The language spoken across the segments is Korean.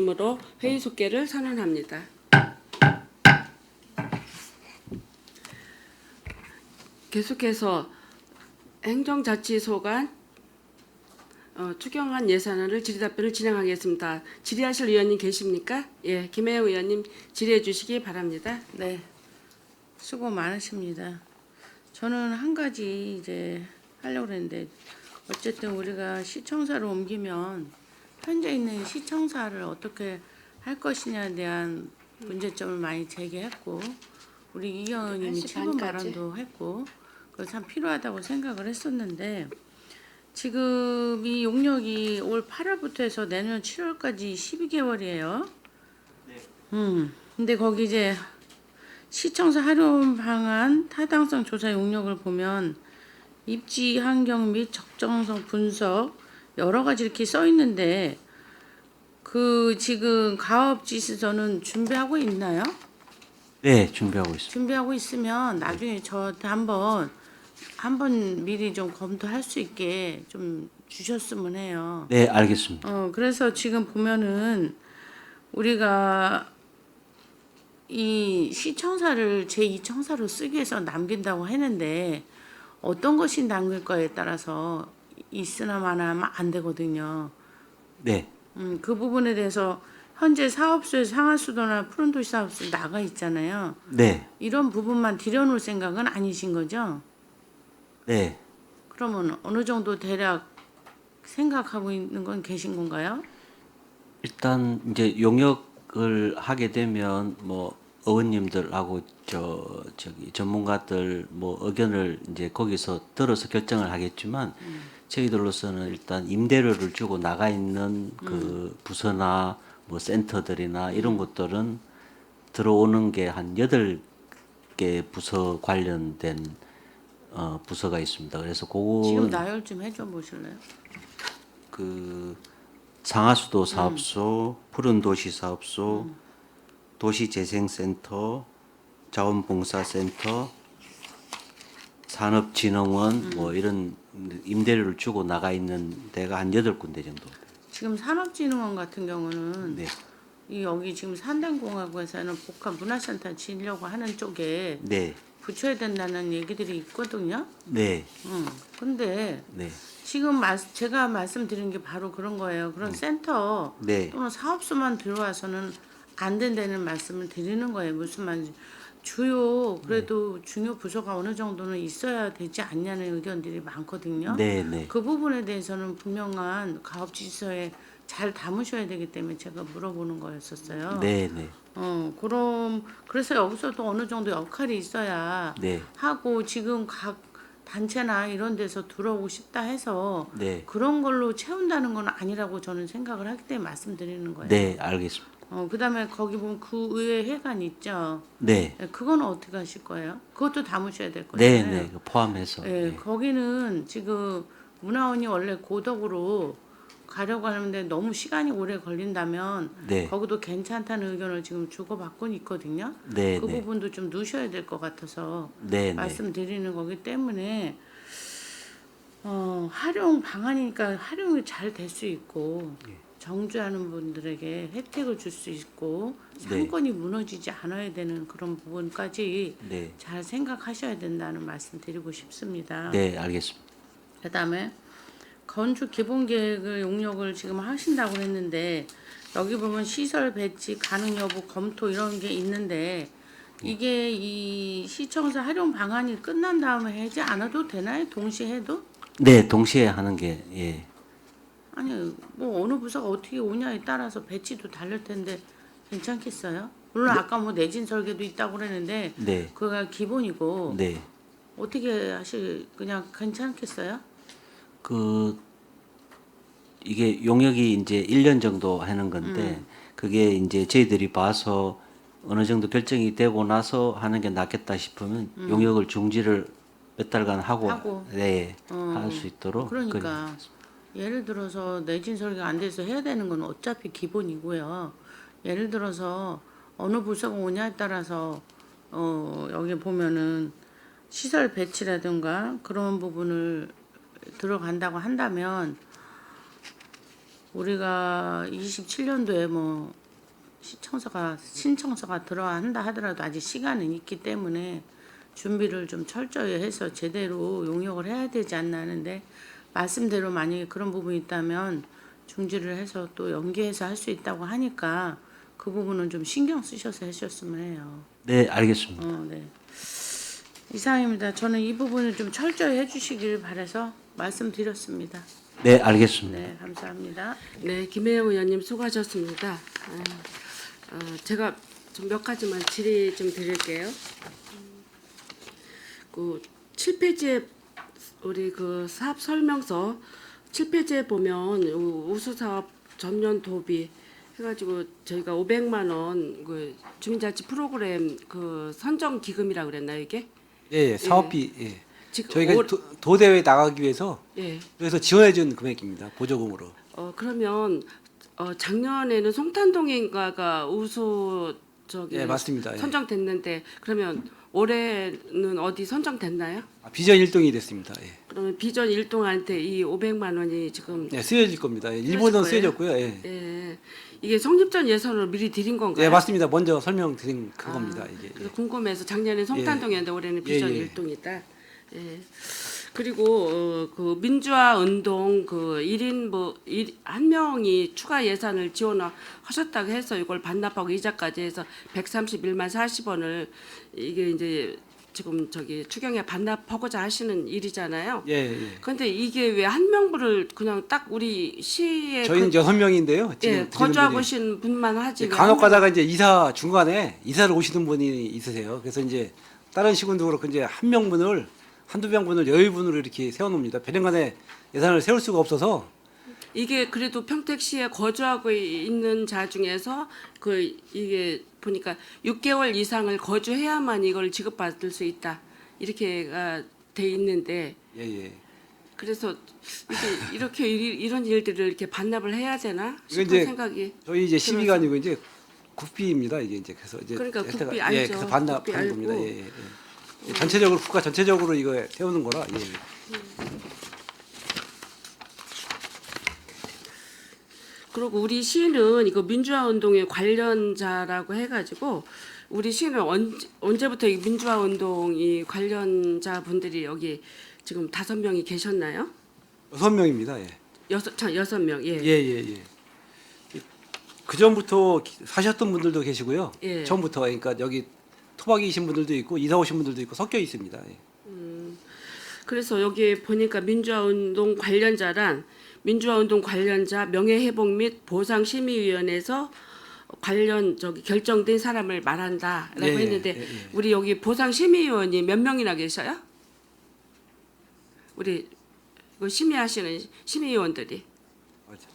으로 회의 속개를 선언합니다. 계속해서 행정자치소관 추경안 예산안을 질의답변을 진행하겠습니다. 질의하실 의원님 계십니까? 예, 김혜영 의원님 질의해 주시기 바랍니다. 네, 수고 많으십니다. 저는 한 가지 이제 하려고 했는데 어쨌든 우리가 시청사로 옮기면 현재 있는 시청사를 어떻게 할 것이냐에 대한 문제점을 많이 제기했고 우리 이 의원님이 8시 7분 반까지. 발언도 했고 그거 참 필요하다고 생각을 했었는데 지금 이 용역이 올 8월부터 해서 내년 7월까지 12개월이에요. 근데 거기 이제 시청사 활용 방안 타당성 조사 용역을 보면 입지 환경 및 적정성 분석 여러 가지 이렇게 써 있는데 그 지금 가업 지시서는 준비하고 있나요? 네, 준비하고 있습니다. 준비하고 있으면 나중에 저한테 한번 미리 좀 검토할 수 있게 좀 주셨으면 해요. 네, 알겠습니다. 그래서 지금 보면은 우리가 이 시청사를 제2청사로 쓰기 위해서 남긴다고 했는데 어떤 것이 남길 거에 따라서 있으나 마나하면 안 되거든요. 네, 그 부분에 대해서 현재 사업소에서 상하수도나 푸른도시 사업소 나가 있잖아요. 네, 이런 부분만 들여놓을 생각은 아니신 거죠? 네. 그러면 어느 정도 대략 생각하고 있는 건 계신 건가요? 일단 이제 용역을 하게 되면 뭐 의원님들하고 저기 전문가들 뭐 의견을 이제 거기서 들어서 결정을 하겠지만 저희들로서는 일단 임대료를 주고 나가 있는 그 부서나 뭐 센터들이나 이런 것들은 들어오는 게 한 8개 부서 관련된 부서가 있습니다. 그래서 지금 그거 나열 좀 해줘 보실래요? 그 상하수도 사업소, 푸른도시 사업소, 도시재생센터, 자원봉사센터, 산업진흥원 뭐 이런 임대료를 주고 나가 있는 데가 한 8군데 정도. 지금 산업진흥원 같은 경우는 네. 이 여기 지금 산단공학에서는 복합 문화센터 지으려고 하는 쪽에 네. 붙여야 된다는 얘기들이 있거든요. 네. 근데 네. 지금 제가 말씀드린 게 바로 그런 거예요. 그런 센터 네. 또는 사업소만 들어와서는 안 된다는 말씀을 드리는 거예요. 무슨 말인지. 주요 그래도 중요 부서가 어느 정도는 있어야 되지 않냐는 의견들이 많거든요. 네, 네. 그 부분에 대해서는 분명한 가업 지시서에 잘 담으셔야 되기 때문에 제가 물어보는 거였었어요. 네, 네. 그래서 여기서도 어느 정도 역할이 있어야 네. 하고 지금 각 단체나 이런 데서 들어오고 싶다 해서 네. 그런 걸로 채운다는 건 아니라고 저는 생각을 하기 때문에 말씀드리는 거예요. 네, 알겠습니다. 그다음에 거기 보면 그 의회 회관 있죠. 네. 네, 그건 어떻게 하실 거예요? 그것도 담으셔야 될 네, 거잖아요. 네. 포함해서. 네, 네. 거기는 지금 문화원이 원래 고덕으로 가려고 하는데 너무 시간이 오래 걸린다면 네. 거기도 괜찮다는 의견을 지금 주고받고 있거든요. 네, 그 네. 부분도 좀 넣으셔야 될 것 같아서 네, 네. 말씀드리는 거기 때문에 활용 방안이니까 활용이 잘 될 수 있고 정주하는 분들에게 혜택을 줄 수 있고 상권이 무너지지 않아야 되는 그런 부분까지 네. 잘 생각하셔야 된다는 말씀 드리고 싶습니다. 네, 알겠습니다. 그다음에 건축 기본 계획을 용역을 지금 하신다고 했는데 여기 보면 시설 배치 가능 여부 검토 이런 게 있는데 이게 이 시청사 활용 방안이 끝난 다음에 하지 않아도 되나요? 동시에 해도? 네, 동시에 하는 게 예. 아니 뭐 어느 부서가 어떻게 오냐에 따라서 배치도 다를 텐데 괜찮겠어요? 물론 아까 뭐 내진 설계도 있다고 그랬는데 네. 그거가 기본이고 네. 어떻게 그냥 괜찮겠어요? 그 이게 용역이 이제 1년 정도 하는 건데 그게 이제 저희들이 봐서 어느 정도 결정이 되고 나서 하는 게 낫겠다 싶으면 용역을 중지를 몇 달간 하고 네, 할 수 있도록 그러니까 예를 들어서 내진 설계가 안 돼서 해야 되는 건 어차피 기본이고요. 예를 들어서 어느 부서가 오냐에 따라서 여기 보면은 시설 배치라든가 그런 부분을 들어간다고 한다면 우리가 27년도에 뭐 신청서가 들어간다 하더라도 아직 시간은 있기 때문에 준비를 좀 철저히 해서 제대로 용역을 해야 되지 않나 하는데, 말씀대로 만약에 그런 부분이 있다면 중지를 해서 또 연기해서 할 수 있다고 하니까 그 부분은 좀 신경 쓰셔서 하셨으면 해요. 네, 알겠습니다. 네. 이상입니다. 저는 이 부분을 좀 철저히 해주시길 바라서 말씀드렸습니다. 네, 알겠습니다. 네, 감사합니다. 네, 김혜영 의원님 수고하셨습니다. 제가 좀 몇 가지만 질의 좀 드릴게요. 그 7페이지에 우리 그 사업 설명서 7페이지에 보면 우수사업 전년 도비 해가지고 저희가 500만 원 그 주민자치 프로그램 그 선정 기금이라고 그랬나요 이게? 예, 사업비. 예. 지금 저희가 도대회 나가기 위해서 예. 그래서 지원해 준 금액입니다. 보조금으로. 그러면 작년에는 송탄동인가가 우수 저기 예, 맞습니다. 예. 선정됐는데 그러면 올해는 어디 선정됐나요? 비전 1등이 됐습니다. 예. 그러면 비전 1동한테 이 500만 원이 지금 예, 쓰여질 겁니다. 예, 일본은 거예요? 쓰여졌고요. 예. 예. 이게 성립전 예산으로 미리 드린 건가요? 예, 맞습니다. 먼저 설명드린 그겁니다. 이게. 예. 그래서 궁금해서 작년에 송탄동이었는데 올해는 예, 비전 예. 1동이다. 예. 그리고 그 민주화 운동 그 1인 한 명이 추가 예산을 지원하셨다고 해서 이걸 반납하고 이자까지 해서 131만 40원을 이게 이제 지금 저기 추경에 반납하고자 하시는 일이잖아요. 예, 예. 그런데 이게 왜 한 명분을 그냥 딱 우리 시에 저희는 6명인데요. 지금 예, 드리는 거주하고 분이. 계신 분만 하지. 예, 왜 간혹 한 가다가 이제 이사 중간에 이사를 오시는 분이 있으세요. 그래서 이제 다른 시군도 그렇고 이제 한 명분을 한두 명분을 여유분으로 이렇게 세워놓습니다. 배령간에 예산을 세울 수가 없어서 이게 그래도 평택시에 거주하고 있는 자 중에서 그 이게 보니까 6개월 이상을 거주해야만 이걸 지급받을 수 있다 이렇게가 돼 있는데 예, 예. 그래서 이게 이렇게 이런 일들을 이렇게 반납을 해야 되나 이거 싶은 이제 생각이 저희 이제 들어서. 12가 아니고 이제 국비입니다. 이게 이제 그래서 이제 그러니까 혜택을- 국비 예, 알죠. 그래서 국비 반납하는 알고. 겁니다. 예, 예, 예. 전체적으로 국가 전체적으로 이거 세우는 거라. 예. 그리고 우리 시는 이거 민주화 운동의 관련자라고 해가지고 우리 시는 언제부터 이 민주화 운동이 관련자 분들이 여기 지금 5명이 계셨나요? 6명입니다. 예. 6명. 예. 예, 예, 예. 그 전부터 사셨던 분들도 계시고요. 예. 처음부터 그러니까 여기 토박이신 분들도 있고 이사 오신 분들도 있고 섞여 있습니다. 예. 그래서 여기 보니까 민주화운동 관련자란 민주화운동 관련자 명예회복 및 보상심의위원회에서 관련 저기 결정된 사람을 말한다라고 예, 했는데 예, 예. 우리 여기 보상심의위원이 몇 명이나 계셔요? 우리 이거 심의하시는 심의위원들이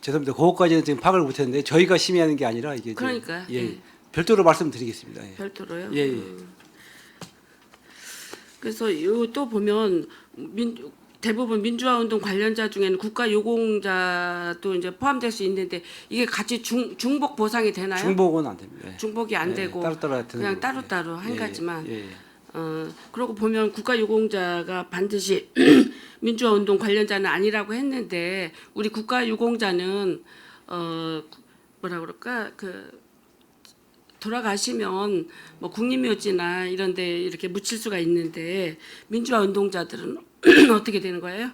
죄송합니다. 그것까지는 지금 파악을 못했는데 저희가 심의하는 게 아니라 이게 지금- 그러니까, 예, 예. 별도로 말씀드리겠습니다. 예. 별도로요. 예, 예. 그래서 요 또 보면 대부분 민주화운동 관련자 중에는 국가유공자도 이제 포함될 수 있는데 이게 같이 중복 보상이 되나요? 중복은 안 됩니다. 예. 중복이 안 예, 되고 따로따로 그냥 드는 따로따로 거고. 한 예, 가지만 예, 예. 그러고 보면 국가유공자가 반드시 민주화운동 관련자는 아니라고 했는데 우리 국가유공자는 뭐라 그럴까 그 돌아가시면 뭐 국립묘지나 이런데 이렇게 묻힐 수가 있는데 민주화운동자들은 어떻게 되는 거예요?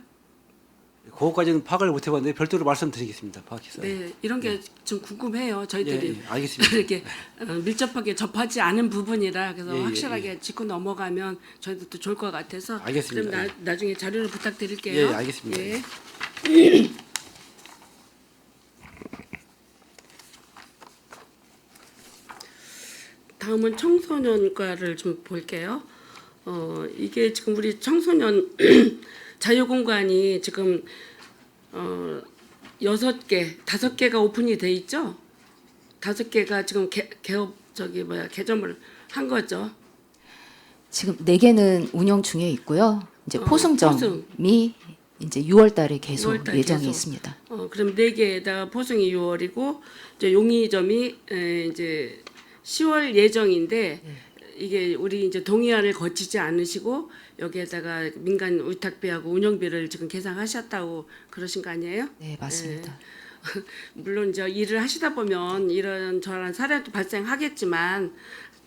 그것까지는 파악을 못 해봤는데 별도로 말씀드리겠습니다. 파악해서. 네, 이런 게 좀 궁금해요. 저희들이 예, 예, 알겠습니다. 이렇게 밀접하게 접하지 않은 부분이라 그래서 예, 예, 확실하게 짚고 넘어가면 저희들도 좋을 것 같아서 알겠습니다. 그럼 나중에 자료를 부탁드릴게요. 예, 알겠습니다. 예. 다음은 청소년과를 좀 볼게요. 이게 지금 우리 청소년 자유공간이 지금 6개, 5개가 오픈이 돼 있죠. 5개가 지금 개업 개점을 한 거죠. 지금 4개는 운영 중에 있고요. 이제 포승점이 포승. 이제 6월 달에 개소 6월 달 예정이 개소. 있습니다. 그럼 4개에다가 포승이 6월이고 이제 용의점이 이제 10월 예정인데 이게 우리 이제 동의안을 거치지 않으시고 여기에다가 민간 위탁비하고 운영비를 지금 계상하셨다고 그러신 거 아니에요? 네, 맞습니다. 물론 이제 일을 하시다 보면 이런 저런 사례도 발생하겠지만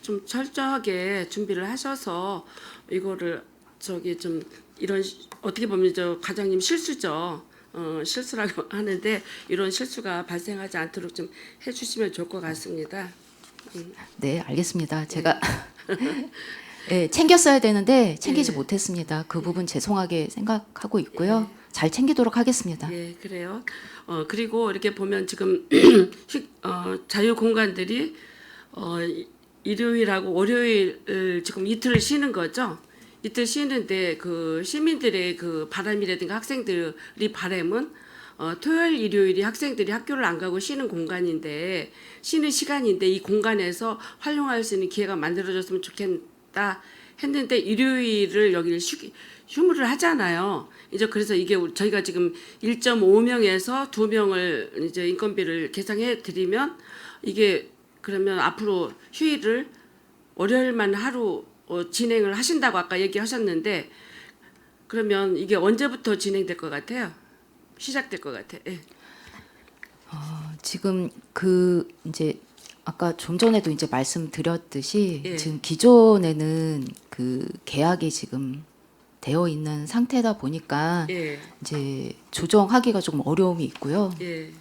좀 철저하게 준비를 하셔서 이거를 저기 좀 이런 어떻게 보면 저 과장님 실수죠. 실수라고 하는데 이런 실수가 발생하지 않도록 좀 해주시면 좋을 것 같습니다. 네, 알겠습니다. 제가 네, 챙겼어야 되는데 챙기지 못했습니다. 그 부분 죄송하게 생각하고 있고요. 잘 챙기도록 하겠습니다. 예, 그래요. 그리고 이렇게 보면 지금 자유 공간들이 일요일하고 월요일 지금 이틀을 쉬는 거죠. 이틀 쉬는데 그 시민들의 그 바람이라든가 학생들이 바람은 토요일, 일요일이 학생들이 학교를 안 가고 쉬는 공간인데 쉬는 시간인데 이 공간에서 활용할 수 있는 기회가 만들어졌으면 좋겠다 했는데 일요일을 여기를 휴무를 하잖아요. 이제 그래서 이게 저희가 지금 1.5명에서 2명을 이제 인건비를 계상해 드리면 이게 그러면 앞으로 휴일을 월요일만 하루 진행을 하신다고 아까 얘기하셨는데 그러면 이게 언제부터 진행될 것 같아요? 시작될 것 같아. 예. 지금 그 이제 아까 좀 전에도 이제 말씀드렸듯이 예. 지금 기존에는 그 계약이 지금 되어 있는 상태다 보니까 예. 이제 조정하기가 조금 어려움이 있고요. 예.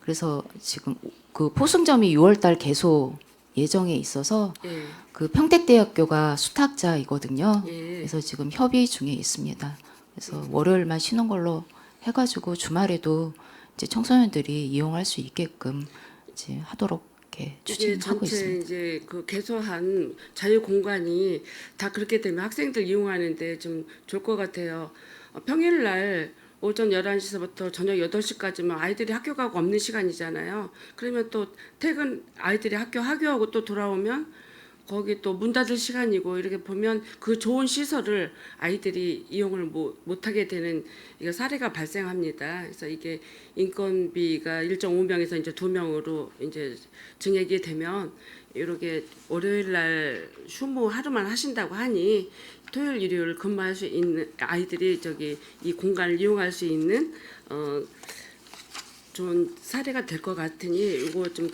그래서 지금 그 포승점이 6월달 개소 예정에 있어서 예. 그 평택대학교가 수탁자이거든요. 예. 그래서 지금 협의 중에 있습니다. 그래서 월요일만 쉬는 걸로 해가지고 주말에도 이제 청소년들이 이용할 수 있게끔 이제 하도록 이렇게 이게 추진하고 전체 있습니다. 이제 그 개소한 자유 공간이 다 그렇게 되면 학생들 이용하는데 좀 좋을 것 같아요. 평일날 오전 11시서부터 저녁 8시까지면 아이들이 학교 가고 없는 시간이잖아요. 그러면 또 퇴근 아이들이 학교하고 또 돌아오면 거기 또 문 닫을 시간이고 이렇게 보면 그 좋은 시설을 아이들이 이용을 못하게 되는 이게 사례가 발생합니다. 그래서 이게 인건비가 1.5명에서 이제 2명으로 이제 증액이 되면 이렇게 월요일 날 휴무 하루만 하신다고 하니 토요일 일요일 근무할 수 있는 아이들이 저기 이 공간을 이용할 수 있는 좋은 사례가 될 것 같으니 이거 좀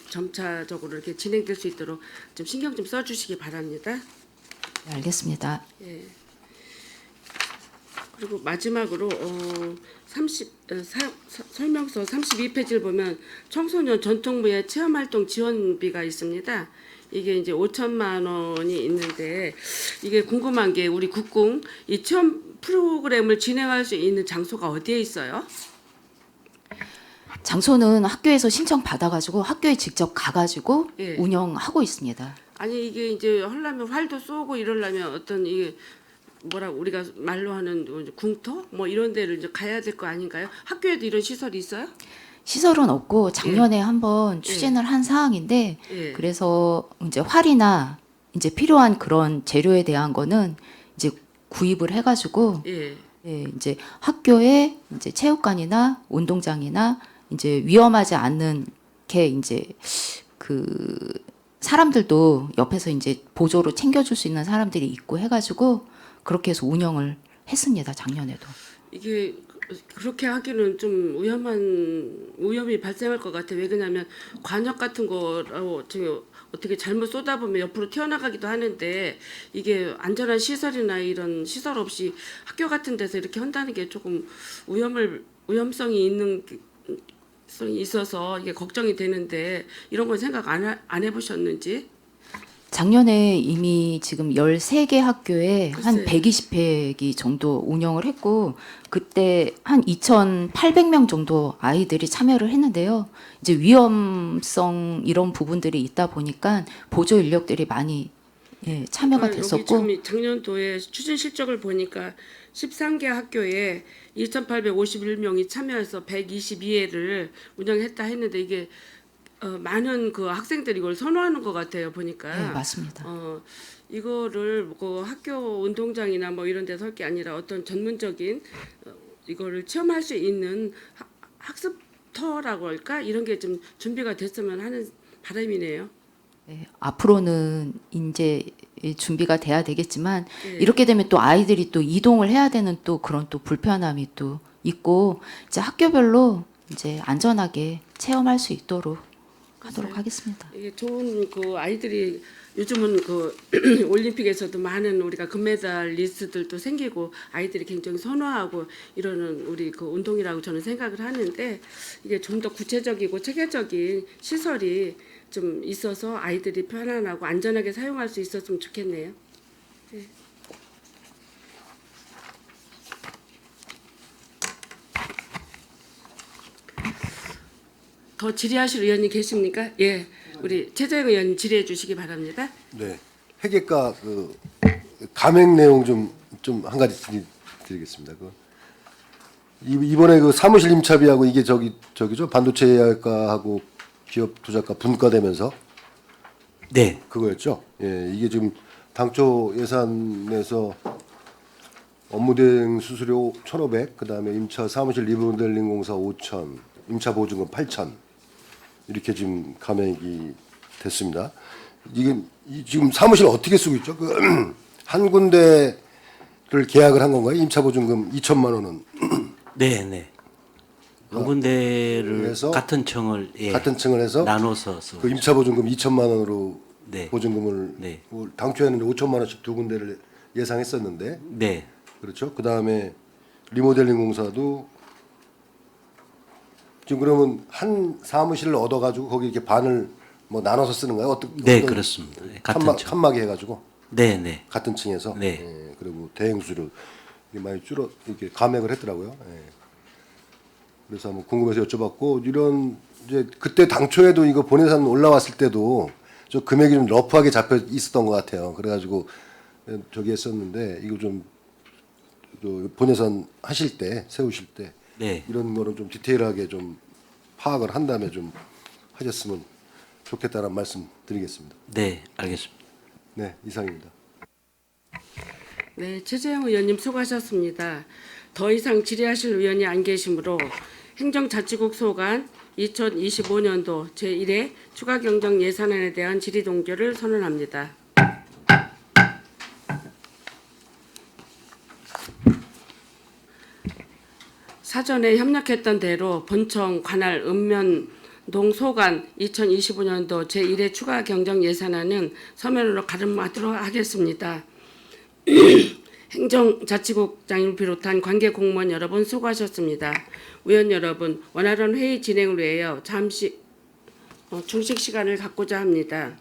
점차적으로 이렇게 진행될 수 있도록 좀 신경 좀 써주시기 바랍니다. 네, 알겠습니다. 예. 그리고 마지막으로 설명서 32페이지를 보면 청소년 전통무예 체험활동 지원비가 있습니다. 이게 이제 5천만 원이 있는데 이게 궁금한 게 우리 국궁 이 체험 프로그램을 진행할 수 있는 장소가 어디에 있어요? 장소는 학교에서 신청 받아가지고 학교에 직접 가가지고 예. 운영하고 있습니다. 아니 이게 이제 하려면 활도 쏘고 이러려면 어떤 이게 뭐라 우리가 말로 하는 궁터 뭐 이런 데를 이제 가야 될 거 아닌가요? 학교에도 이런 시설이 있어요? 시설은 없고 작년에 한번 추진을 한 사항인데 예. 그래서 이제 활이나 이제 필요한 그런 재료에 대한 거는 이제 구입을 해가지고 예. 예, 이제 학교에 이제 체육관이나 운동장이나 이제 위험하지 않는 게 이제 그 사람들도 옆에서 이제 보조로 챙겨줄 수 있는 사람들이 있고 해가지고 그렇게 해서 운영을 했습니다. 작년에도. 이게 그렇게 하기는 좀 위험이 발생할 것 같아요. 왜 그러냐면 관역 같은 거라고 지금 어떻게 잘못 쏟아보면 옆으로 튀어나가기도 하는데 이게 안전한 시설이나 이런 시설 없이 학교 같은 데서 이렇게 한다는 게 조금 위험성이 있어서 이게 걱정이 되는데 이런 건 생각 안 해보셨는지? 작년에 이미 지금 13개 학교에 한 글쎄. 120회기 정도 운영을 했고 그때 한 2,800명 정도 아이들이 참여를 했는데요. 이제 위험성 이런 부분들이 있다 보니까 보조 인력들이 많이 예, 참여가 여기 됐었고 지금 작년도에 추진 실적을 보니까 13개 학교에 2,851명이 참여해서 122회를 운영했다 했는데 이게 많은 그 학생들이 이걸 선호하는 것 같아요 보니까. 네, 맞습니다. 이거를 그 학교 운동장이나 뭐 이런 데서 할 게 아니라 어떤 전문적인 이거를 체험할 수 있는 학습터라고 할까 이런 게 좀 준비가 됐으면 하는 바람이네요. 네, 앞으로는 이제 준비가 돼야 되겠지만 예. 이렇게 되면 또 아이들이 또 이동을 해야 되는 또 그런 또 불편함이 또 있고 이제 학교별로 이제 안전하게 체험할 수 있도록 하도록 하겠습니다. 이게 좋은 그 아이들이 요즘은 그 올림픽에서도 많은 우리가 금메달리스트들도 생기고 아이들이 굉장히 선호하고 이러는 우리 그 운동이라고 저는 생각을 하는데 이게 좀 더 구체적이고 체계적인 시설이 좀 있어서 아이들이 편안하고 안전하게 사용할 수 있었으면 좋겠네요. 더 질의하실 의원님 계십니까? 예, 우리 최재형 의원님 질의해 주시기 바랍니다. 네. 회계과 그 감액 내용 좀 한 가지 드리겠습니다. 이번에 그 사무실 임차비하고 이게 저기죠 반도체 예약과하고 기업 투자가 분과되면서 네. 그거였죠. 예, 이게 지금 당초 예산에서 업무 대행 수수료 1,500, 그다음에 임차 사무실 리모델링 공사 5,000, 임차 보증금 8,000 이렇게 지금 감액이 됐습니다. 이게 지금 사무실 어떻게 쓰고 있죠? 한 군데를 계약을 한 건가요? 임차 보증금 2천만 원은 네, 네. 한 군데를 그래서 같은 층을 예, 같은 층을 해서 나눠서 쓰고 그 임차 보증금 2천만 원으로 네. 보증금을 네. 당초에는 5천만 원씩 두 군데를 예상했었는데 네. 그렇죠. 그 다음에 리모델링 공사도 지금 그러면 한 사무실을 얻어가지고 거기 이렇게 반을 뭐 나눠서 쓰는 거예요? 네, 그렇습니다. 네, 같은 층. 칸막이 해가지고 네, 네. 같은 층에서 네. 예, 그리고 대행 수수료 이게 많이 이렇게 감액을 했더라고요. 예. 그래서 한번 궁금해서 여쭤봤고 이런 이제 그때 당초에도 이거 본예산 올라왔을 때도 저 금액이 좀 러프하게 잡혀 있었던 것 같아요. 그래가지고 저기 했었는데 이거 좀 본예산 하실 때 세우실 때 네. 이런 거를 좀 디테일하게 좀 파악을 한 다음에 좀 하셨으면 좋겠다는 말씀 드리겠습니다. 네, 알겠습니다. 네, 이상입니다. 네, 최재형 의원님 수고하셨습니다. 더 이상 질의하실 의원이 안 계시므로 행정자치국 소관 2025년도 제1회 추가 경정 예산안에 대한 질의 동결을 선언합니다. 사전에 협력했던 대로 본청 관할 읍면동 소관 2025년도 제1회 추가 경정 예산안은 서면으로 가름하도록 하겠습니다. 행정자치국장을 비롯한 관계 공무원 여러분 수고하셨습니다. 의원 여러분, 원활한 회의 진행을 위하여 잠시 중식 시간을 갖고자 합니다.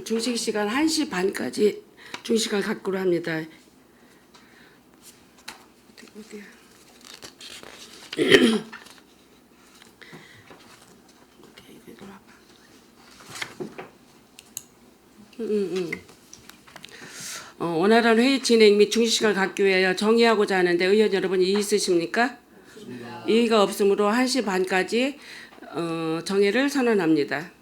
중식 시간 1시 반까지 중식을 갖기로 합니다. 어디야? 이거 와봐. 원활한 회의 진행 및 중시시간을 갖기 위하여 정의하고자 하는데 의원 여러분 이의 있으십니까? 이의가 없으므로 1시 반까지 정회를 선언합니다.